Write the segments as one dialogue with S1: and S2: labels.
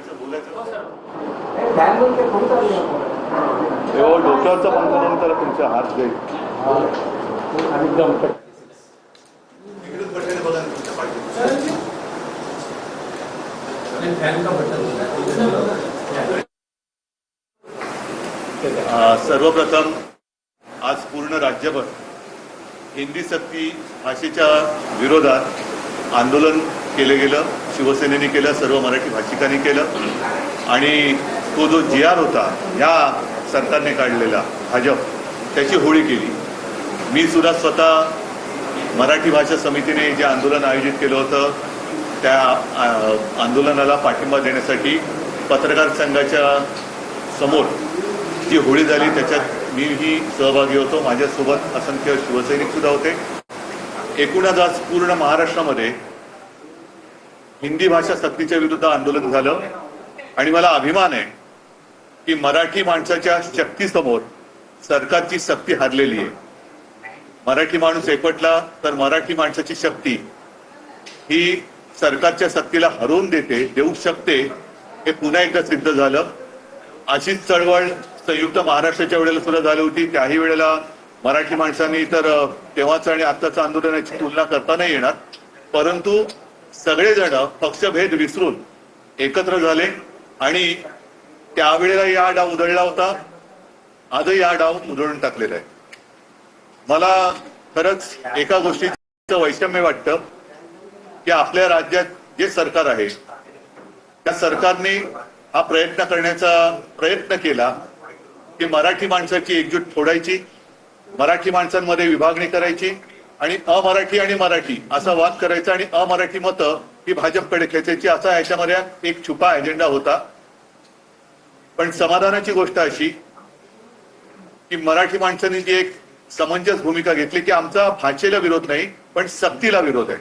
S1: सांगायचं बोलायचं डोक्यावरचा पंखा म्हणून त्याला तुमच्या हात जाईल सर्वप्रथम आज पूर्ण राज्यभर हिंदी सक्ती भाषेच्या विरोधात आंदोलन केले गेलं. शिवसेनेने केलं, सर्व मराठी भाषिकांनी केलं आणि तो जो GR होता ह्या सरकारने काढलेला भाजप त्याची होळी केली. मी सुद्धा स्वतः मराठी भाषा समितीने जे आंदोलन आयोजित केलं होतं त्या आंदोलनाला पाठिंबा देण्यासाठी पत्रकार संघाच्या समोर जी होळी झाली त्याच्यात मीही सहभागी होतो. माझ्यासोबत असंख्य शिवसैनिक सुद्धा होते. एकूणच आज पूर्ण महाराष्ट्रामध्ये हिंदी भाषा सक्तीच्या विरुद्ध आंदोलन झालं आणि मला अभिमान आहे की मराठी माणसाच्या शक्तीसमोर सरकारची सक्ती हारलेली आहे. मराठी माणूस एकवटला तर मराठी माणसाची शक्ती ही सरकारच्या सक्तीला हरवून देऊ शकते हे पुन्हा एकदा सिद्ध झालं. अशीच चळवळ संयुक्त महाराष्ट्राच्या वेळेला सुद्धा झाली होती. त्याही वेळेला मराठी माणसांनी तर तेव्हाच आणि आत्ताचं आंदोलनाची तुलना करता नाही येणार, परंतु सगळेजण पक्षभेद विसरून एकत्र झाले आणि त्यावेळेला हा डाव उधळला होता. आजही हा डाव उधळून टाकलेला आहे. मला खरंच एका गोष्टीचं वैषम्य वाटतं की आपल्या राज्यात जे सरकार आहे त्या सरकारने हा प्रयत्न करण्याचा प्रयत्न केला की मराठी माणसाची एकजूट फोडायची, मराठी माणसांमध्ये विभागणी करायची आणि अमराठी आणि मराठी असा वाद करायचा आणि अमराठी मतं ही भाजपकडे खेचायची असा याच्यामध्ये एक छुपा अजेंडा होता. पण समाधानाची गोष्ट अशी की मराठी माणसांनी जी एक समंजस भूमिका घेतली की आमचा भाषेला विरोध नाही पण सक्तीला विरोध आहे.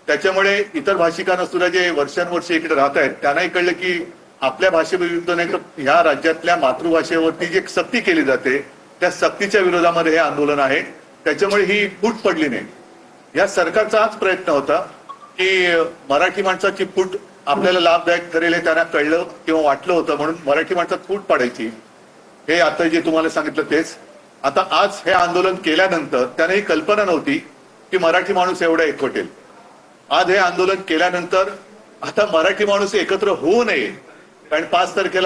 S1: त्याच्यामुळे इतर भाषिकांना सुद्धा जे वर्षानुवर्षे इकडे राहत आहेत त्यांनाही कळलं की आपल्या भाषेविरुद्ध नाही तर ह्या राज्यातल्या मातृभाषेवरती जी सक्ती केली जाते त्या सक्तीच्या विरोधामध्ये हे आंदोलन आहे. त्याच्यामुळे ही फूट पडली नाही. या सरकारचा हाच प्रयत्न होता की मराठी माणसाची फूट आपल्याला लाभदायक ठरेल हे त्यांना कळलं किंवा वाटलं होतं म्हणून मराठी माणसात फूट पाडायची. हे आता जे तुम्हाला सांगितलं तेच. आता आज हे आंदोलन केल्यानंतर त्यांना ही कल्पना नव्हती की मराठी माणूस एवढा एकवटेल. आज हे आंदोलन केल्यानंतर आता मराठी माणूस एकत्र होऊ नये कारण 5 तारखेला